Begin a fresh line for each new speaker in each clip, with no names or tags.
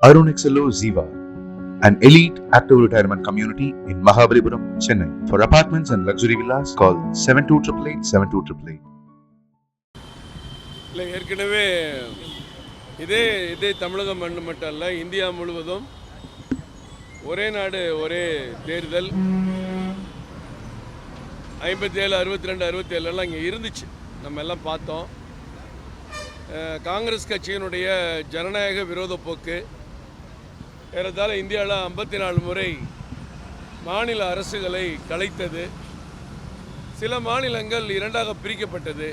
Arun XLO Ziva, an elite active retirement community in Mahabalipuram, Chennai. For apartments and luxury villas, call 7288
இல்லை ஏற்கனவே இதே தமிழகம் மட்டும் அல்ல, India முழுவதும் ஒரே நாடு ஒரே தேர்தல் 57, 62, 67 இங்கே இருந்துச்சு. நம்ம எல்லாம் பார்த்தோம். காங்கிரஸ் கட்சியினுடைய ஜனநாயக விரோத போக்கு ஏறத்தாழ இந்தியாவில் 54 முறை மாநில அரசுகளை கலைத்தது. சில மாநிலங்கள் இரண்டாக பிரிக்கப்பட்டது.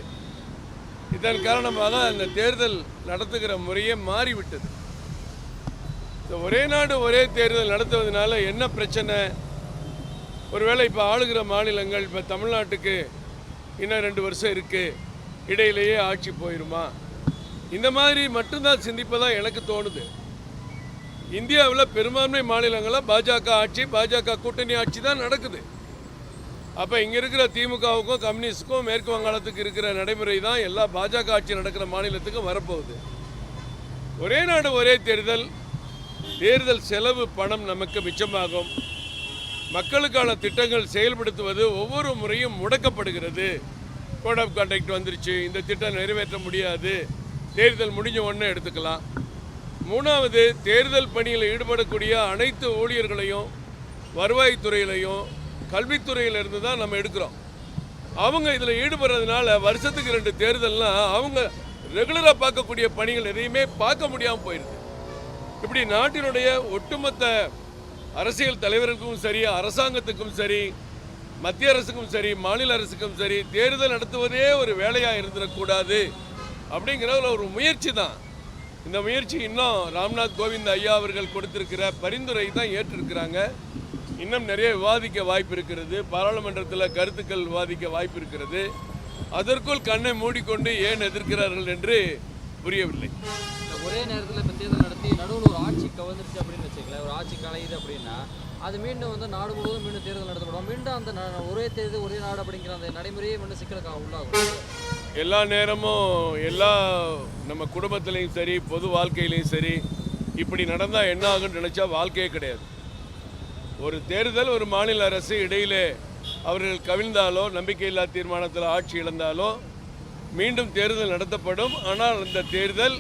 இதன் காரணமாக அந்த தேர்தல் நடத்துகிற முறையே மாறிவிட்டது. ஒரே நாடு ஒரே தேர்தல் நடத்துவதனால என்ன பிரச்சனை? ஒருவேளை இப்போ ஆளுகிற மாநிலங்கள், இப்போ தமிழ்நாட்டுக்கு இன்னும் 2 வருஷம் இருக்குது, இடையிலேயே ஆட்சி போயிடுமா? இந்த மாதிரி மட்டும்தான் சிந்திப்பதாக எனக்கு தோணுது. இந்தியாவில் பெரும்பான்மை மாநிலங்களில் பாஜக ஆட்சி, பாஜக கூட்டணி ஆட்சி தான் நடக்குது. அப்போ இங்கே இருக்கிற திமுகவுக்கும் கம்யூனிஸ்டுக்கும் மேற்கு வங்காளத்துக்கு இருக்கிற நடைமுறை தான் எல்லா பாஜக ஆட்சி நடக்கிற மாநிலத்துக்கும் வரப்போகுது. ஒரே நாடு ஒரே தேர்தல், தேர்தல் செலவு பணம் நமக்கு மிச்சமாகும். மக்களுக்கான திட்டங்கள் செயல்படுத்துவது ஒவ்வொரு முறையும் முடக்கப்படுகிறது. கோட் ஆஃப் கான்டக்ட் வந்துருச்சு, இந்த திட்டம் நிறைவேற்ற முடியாது, தேர்தல் முடிஞ்ச உடனே எடுத்துக்கலாம். 3வது, தேர்தல் பணியில் ஈடுபடக்கூடிய அனைத்து ஊழியர்களையும் வருவாய்த்துறையிலையும் கல்வித்துறையிலிருந்து தான் நம்ம எடுக்கிறோம். அவங்க இதில் ஈடுபடுறதுனால வருஷத்துக்கு 2 தேர்தல்னால் அவங்க ரெகுலராக பார்க்கக்கூடிய பணிகள் எதையுமே பார்க்க முடியாமல் போயிடுது. இப்படி நாட்டினுடைய ஒட்டுமொத்த அரசியல் தலைவருக்கும் சரி, அரசாங்கத்துக்கும் சரி, மத்திய அரசுக்கும் சரி, மாநில அரசுக்கும் சரி, தேர்தல் நடத்துவதே ஒரு வேலையாக இருந்துடக்கூடாது அப்படிங்கிற ஒரு முயற்சி தான். இந்த முயற்சி இன்னும் ராம்நாத் கோவிந்த் ஐயா அவர்கள் கொடுத்திருக்கிற பரிந்துரை தான் ஏற்றிருக்கிறாங்க. இன்னும் நிறைய விவாதிக்க வாய்ப்பு இருக்கிறது. பாராளுமன்றத்தில் கருத்துக்கள் விவாதிக்க வாய்ப்பு இருக்கிறது. அதற்குள் கண்ணை மூடிக்கொண்டு ஏன் எதிர்க்கிறார்கள் என்று புரியவில்லை.
ஒரே நேரத்தில் இப்போ தேர்தல் நடத்தி நடுவில் ஒரு ஆட்சி கவர்ந்துருச்சு அப்படின்னு வச்சுக்கல, ஒரு ஆட்சி கலையுது அப்படின்னா அது மீண்டும் நாடு முழுவதும் மீண்டும் தேர்தல் நடத்தப்படும். மீண்டும் அந்த ஒரே தேர்தல் ஒரே நாடு அப்படிங்கிற அந்த நடைமுறையே மீண்டும் சிக்கலுக்காக உள்ளாகும்.
எல்லா நேரமும் எல்லா நம்ம குடும்பத்திலையும் சரி, பொது வாழ்க்கையிலையும் சரி, இப்படி நடந்தால் என்ன ஆகுன்னு நினச்சா வாழ்க்கையே கிடையாது. ஒரு தேர்தல், ஒரு மாநில அரசு இடையிலே அவர்கள் கவிழ்ந்தாலோ, நம்பிக்கையில்லா தீர்மானத்தில் ஆட்சி இழந்தாலோ மீண்டும் தேர்தல் நடத்தப்படும். ஆனால் அந்த தேர்தல்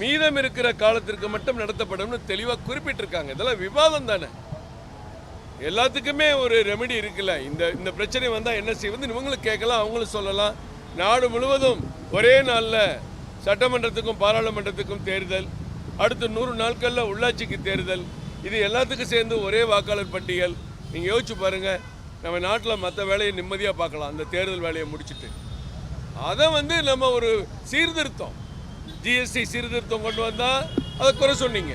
மீதம் இருக்கிற காலத்திற்கு மட்டும் நடத்தப்படும்னு தெளிவாக குறிப்பிட்டிருக்காங்க. இதெல்லாம் விவாதம் தானே, எல்லாத்துக்குமே ஒரு ரெமெடி இருக்குல்ல. இந்த பிரச்சனை வந்தால் என்ன செய்வது இவங்களுக்கு கேட்கலாம், அவங்களும் சொல்லலாம். நாடு முழுவதும் ஒரே நாளில் சட்டமன்றத்துக்கும் பாராளுமன்றத்துக்கும் தேர்தல், அடுத்த 100 நாட்களில் உள்ளாட்சிக்கு தேர்தல், இது எல்லாத்துக்கும் சேர்ந்து ஒரே வாக்காளர் பட்டியல். நீங்கள் யோசிச்சு பாருங்கள், நம்ம நாட்டில் மற்ற வேலையை நிம்மதியாக பார்க்கலாம். அந்த தேர்தல் வேலையை முடிச்சுட்டு அதை நம்ம ஒரு சீர்திருத்தம், ஜிஎஸ்டி சீர்திருத்தம் கொண்டு வந்தால் அதை குறை சொன்னீங்க.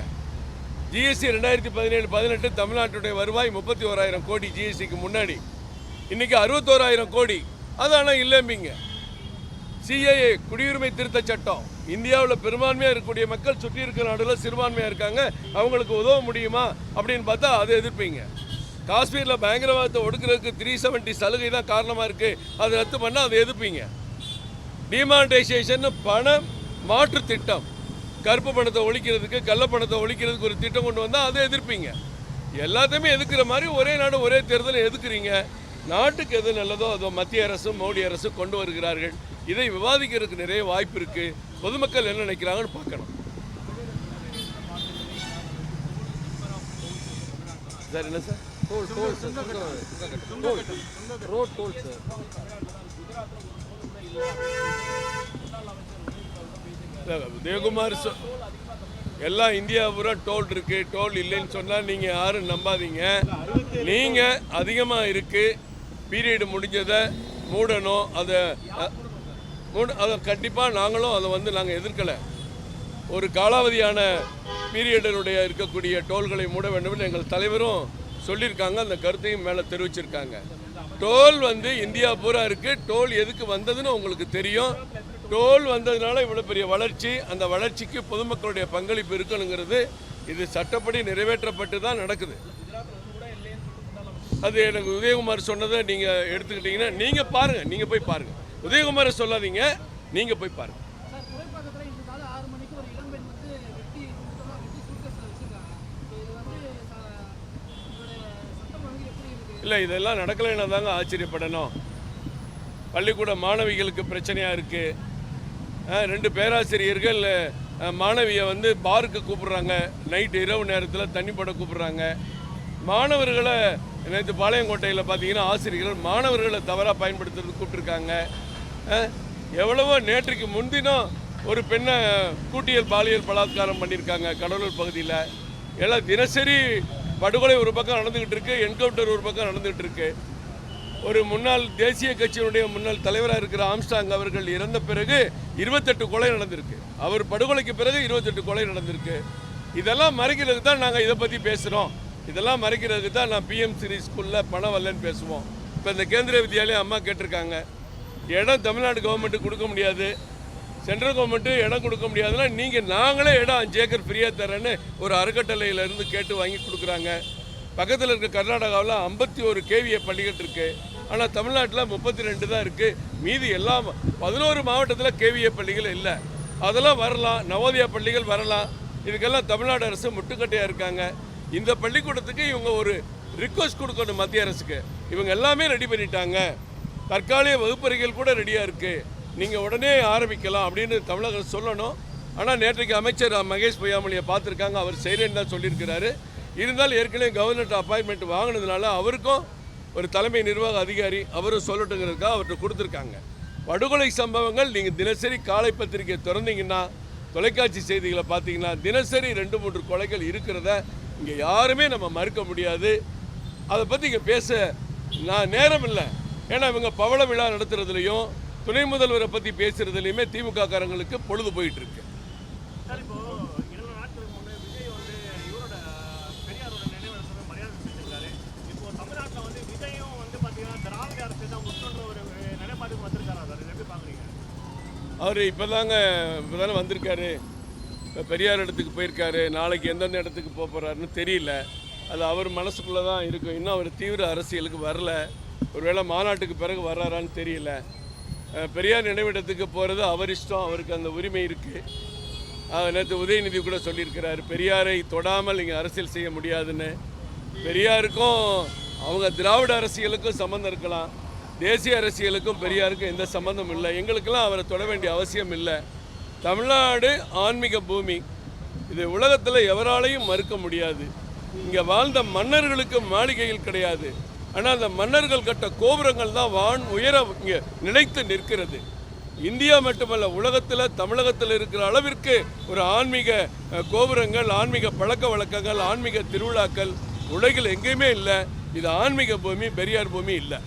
ஜிஎஸ்டி 2017-18 தமிழ்நாட்டுடைய வருவாய் 31,000 கோடி ஜிஎஸ்டிக்கு முன்னாடி, இன்றைக்கி 61,000 கோடி. அது ஆனால் இல்லைம்பிங்க. சிஏஏ குடியுரிமை திருத்த சட்டம், இந்தியாவில் பெரும்பான்மையாக இருக்கக்கூடிய மக்கள் சுற்றி இருக்கிற நாடுகளில் சிறுபான்மையாக இருக்காங்க, அவங்களுக்கு உதவ முடியுமா அப்படின்னு பார்த்தா அதை எதிர்ப்பீங்க. காஷ்மீரில் பயங்கரவாதத்தை ஒடுக்கிறதுக்கு 370 சலுகை தான் காரணமாக இருக்குது, அதை ரத்து பண்ணால் அதை எதிர்ப்பீங்க. டிமானிட்டைசேஷன் பண மாற்று திட்டம், கருப்பு பணத்தை ஒழிக்கிறதுக்கு, கள்ள பணத்தை ஒழிக்கிறதுக்கு ஒரு திட்டம் கொண்டு வந்தால் அதை எதிர்ப்பீங்க. எல்லாத்தையுமே எதிர்க்கிற மாதிரி ஒரே நாடு ஒரே தேர்தலை எதிர்க்கிறீங்க. நாட்டுக்கு எது நல்லதோ அதோ மத்திய அரசும் மோடி அரசும் கொண்டு வருகிறார்கள். இதை விவாதிக்கிறதுக்கு நிறைய வாய்ப்பு இருக்குது. பொதுமக்கள் என்ன நினைக்கிறாங்கன்னு பார்க்கணும். சார் என்ன சார்? உதயகுமார் எல்லாம் இந்தியா பூரா டோல் இருக்கு, டோல் இல்லைன்னு சொன்னால் நீங்கள் யாரும் நம்பாதீங்க. நீங்கள் அதிகமாக இருக்குது, பீரியடு முடிஞ்சதை மூடணும், அதை கண்டிப்பாக நாங்களும் அதை நாங்கள் எதிர்க்கலை. ஒரு காலாவதியான பீரியடனுடைய இருக்கக்கூடிய டோல்களை மூட வேண்டும் எங்கள் தலைவரும் சொல்லியிருக்காங்க, அந்த கருத்தையும் மேலே தெரிவிச்சிருக்காங்க. டோல் இந்தியா பூரா இருக்குது. டோல் எதுக்கு வந்ததுன்னு உங்களுக்கு தெரியும். டோல் வந்ததுனால இவ்வளோ பெரிய வளர்ச்சி, அந்த வளர்ச்சிக்கு பொதுமக்களுடைய பங்களிப்பு இருக்கணுங்கிறது இது சட்டப்படி நிறைவேற்றப்பட்டு தான் நடக்குது. அது எனக்கு உதயகுமார் சொன்னதை நீங்கள் எடுத்துக்கிட்டீங்கன்னா நீங்கள் பாருங்கள், நீங்கள் போய் பாருங்கள். உதயகுமாரை சொல்லாதீங்க, நீங்கள் போய் பாருங்கள். இல்லை இதெல்லாம் நடக்கலைன்னா தாங்க ஆச்சரியப்படணும். பள்ளிக்கூட மாணவிகளுக்கு பிரச்சனையாக இருக்குது. 2 பேராசிரியர்கள் மாணவியை வந்து பாருக்கு கூப்பிட்றாங்க, நைட்டு இரவு நேரத்தில் தண்ணி போட கூப்பிட்றாங்க. மாணவர்களை நேற்று பாளையங்கோட்டையில் பார்த்தீங்கன்னா ஆசிரியர்கள் மாணவர்களை தவறாக பயன்படுத்துறது கூப்பிட்ருக்காங்க. எவ்வளவோ நேற்றுக்கு முன்தினம் ஒரு பெண்ணை கூட்டியல் பாலியல் பலாத்காரம் பண்ணியிருக்காங்க கடலூர் பகுதியில். எல்லாம் தினசரி படுகொலை ஒரு பக்கம் நடந்துக்கிட்டு இருக்கு, என்கவுண்டர் ஒரு பக்கம் நடந்துகிட்டு இருக்கு. ஒரு முன்னாள் தேசிய கட்சியினுடைய முன்னாள் தலைவராக இருக்கிற ஆம்ஸ்டாங் அவர்கள் இறந்த பிறகு 28 கொலை நடந்திருக்கு. அவர் படுகொலைக்கு பிறகு 28 கொலை நடந்திருக்கு. இதெல்லாம் மறைக்கிறதுக்கு தான் நாங்கள் இதை பற்றி பேசுகிறோம். இதெல்லாம் மறைக்கிறதுக்கு தான் நான் பிஎம்சி ஸ்கூலில் பணம் வரலன்னு பேசுவோம். இப்போ இந்த கேந்திரிய வித்யாலயம் அம்மா கேட்டிருக்காங்க, இடம் தமிழ்நாடு கவர்மெண்ட்டு கொடுக்க முடியாது, சென்ட்ரல் கவர்மெண்ட்டு இடம் கொடுக்க முடியாதுன்னா நீங்கள் நாங்களே இடம் 5 ஏக்கர் ஃப்ரீயாக தரேன்னு ஒரு அறக்கட்டளையிலேருந்து கேட்டு வாங்கி கொடுக்குறாங்க. பக்கத்தில் இருக்க கர்நாடகாவில் 51 கேவிஏ பள்ளிகள் இருக்குது. ஆனால் தமிழ்நாட்டில் 32 தான் இருக்குது. மீதி எல்லாம் 11 மாவட்டத்தில் கேவிஏ பள்ளிகள் இல்லை. அதெல்லாம் வரலாம், நவோதயா பள்ளிகள் வரலாம். இதுக்கெல்லாம் தமிழ்நாடு அரசு முட்டுக்கட்டையாக இருக்காங்க. இந்த பள்ளிக்கூடத்துக்கு இவங்க ஒரு ரிக்வஸ்ட் கொடுக்கணும் மத்திய அரசுக்கு. இவங்க எல்லாமே ரெடி பண்ணிட்டாங்க, தற்காலிக வகுப்பறைகள் கூட ரெடியாக இருக்குது, நீங்கள் உடனே ஆரம்பிக்கலாம் அப்படின்னு தமிழக அரசு சொல்லணும். ஆனால் நேற்றைக்கு அமைச்சர் மகேஷ் பொய்யாமொழியை பார்த்துருக்காங்க, அவர் செய்கிறேன்னு தான் சொல்லியிருக்கிறாரு. இருந்தாலும் ஏற்கனவே கவர்னர் அப்பாயின்மெண்ட் வாங்கினதுனால அவருக்கும் ஒரு தலைமை நிர்வாக அதிகாரி அவரும் சொல்லட்டுங்கிறதுக்காக அவர்கிட்ட கொடுத்துருக்காங்க. படுகொலை சம்பவங்கள் நீங்கள் தினசரி காலை பத்திரிகை திறந்தீங்கன்னா, தொலைக்காட்சி செய்திகளை பார்த்தீங்கன்னா தினசரி 2-3 கொலைகள் இருக்கிறத இங்கே யாருமே நம்ம மறுக்க முடியாது. அதை பற்றி இங்கே பேச நான் நேரம் இல்லை. ஏன்னா இவங்க பவள விழா நடத்துறதுலையும் துணை முதல்வரை பற்றி பேசுறதுலையுமே திமுக காரங்களுக்கு பொழுது போயிட்டு இருக்கு. அவர் இப்போ தானே வந்திருக்காரு, இப்போ பெரியார் இடத்துக்கு போயிருக்காரு. நாளைக்கு எந்தெந்த இடத்துக்கு போக போகிறாருன்னு தெரியல. அது அவர் மனசுக்குள்ளே தான் இருக்கும். இன்னும் அவர் தீவிர அரசியலுக்கு வரல. ஒருவேளை மாநாட்டுக்கு பிறகு வர்றாரான்னு தெரியல. பெரியார் நினைவிடத்துக்கு போகிறது அவர் இஷ்டம், அவருக்கு அந்த உரிமை இருக்குது. நேற்று உதயநிதி கூட சொல்லியிருக்கிறார், பெரியாரை தொடாமல் இங்கே அரசியல் செய்ய முடியாதுன்னு. பெரியாருக்கும் அவங்க திராவிட அரசியலுக்கும் சம்மந்தம் இருக்கலாம், தேசிய அரசியலுக்கும் பெரியாருக்கும் எந்த சம்மந்தம் இல்லை. எங்களுக்கெல்லாம் அவரை தொட வேண்டிய அவசியம் இல்லை. தமிழ்நாடு ஆன்மீக பூமி, இது உலகத்தில் எவராலையும் மறுக்க முடியாது. இங்கே வாழ்ந்த மன்னர்களுக்கு மாளிகைகள் கிடையாது, ஆனால் அந்த மன்னர்கள் கட்ட கோபுரங்கள் தான் வான் உயர இங்கே நிலைத்து நிற்கிறது. இந்தியா மட்டுமல்ல, உலகத்தில் தமிழகத்தில் இருக்கிற அளவிற்கு ஒரு ஆன்மீக கோபுரங்கள், ஆன்மீக பழக்க வழக்கங்கள், ஆன்மீக திருவிழாக்கள் உலகில் எங்கேயுமே இல்லை. இது ஆன்மீக பூமி, பெரியார் பூமி இல்லை.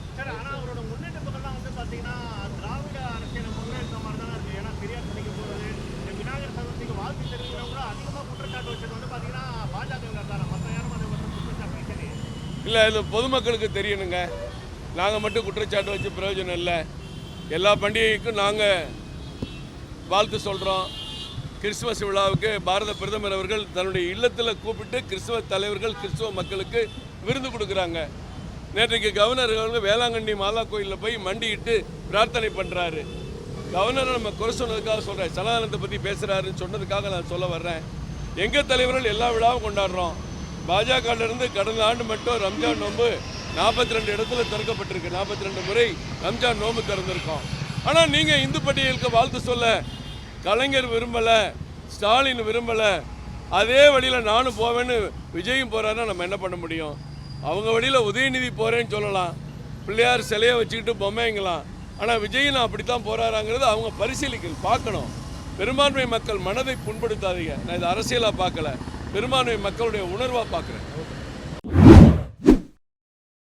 இல்லை, இது பொதுமக்களுக்கு தெரியணுங்க. நாங்கள் மட்டும் குற்றச்சாட்டு வச்சு பிரயோஜனம் இல்லை. எல்லா பண்டிகைக்கும் நாங்கள் வாழ்த்து சொல்கிறோம். கிறிஸ்துமஸ் விழாவுக்கு பாரத பிரதமர் அவர்கள் தன்னுடைய இல்லத்தில் கூப்பிட்டு கிறிஸ்துவ தலைவர்கள், கிறிஸ்துவ மக்களுக்கு விருந்து கொடுக்குறாங்க. நேற்றைக்கு கவர்னர் அவர்கள் வேளாங்கண்ணி மாதா கோயிலில் போய் மண்டிட்டு பிரார்த்தனை பண்ணுறாரு. கவர்னரை நம்ம குறை சொன்னதுக்காக சொல்கிறேன், சனாதனத்தை பற்றி பேசுகிறாருன்னு சொன்னதுக்காக நான் சொல்ல வர்றேன். எங்கள் தலைவர்கள் எல்லா விழாவும் கொண்டாடுறோம். பாஜகவிலிருந்து கடந்த ஆண்டு மட்டும் ரம்ஜான் நோன்பு 42 இடத்துல திறக்கப்பட்டிருக்கு. 42 முறை ரம்ஜான் நோன்பு திறந்திருக்கோம். ஆனால் நீங்கள் இந்து பட்டியலுக்கு வாழ்த்து சொல்ல கலைஞர் விரும்பலை, ஸ்டாலின் விரும்பலை, அதே வழியில் நானும் போவேன்னு விஜயும் போகிறாருன்னா நம்ம என்ன பண்ண முடியும்? அவங்க வழியில் உதயநிதி போகிறேன்னு சொல்லலாம், பிள்ளையார் சிலையை வச்சுக்கிட்டு பொம்மைங்களாம். ஆனால் விஜய் நான் அப்படி தான் போகிறாராங்கிறது அவங்க பரிசீலிக்கணும், பார்க்கணும். பெரும்பான்மை மக்கள் மனதை புண்படுத்தாதீங்க. நான் இது அரசியலாக பார்க்கல, பெரும்பான்மை மக்களுடைய உணர்வாக பார்க்குறேன்.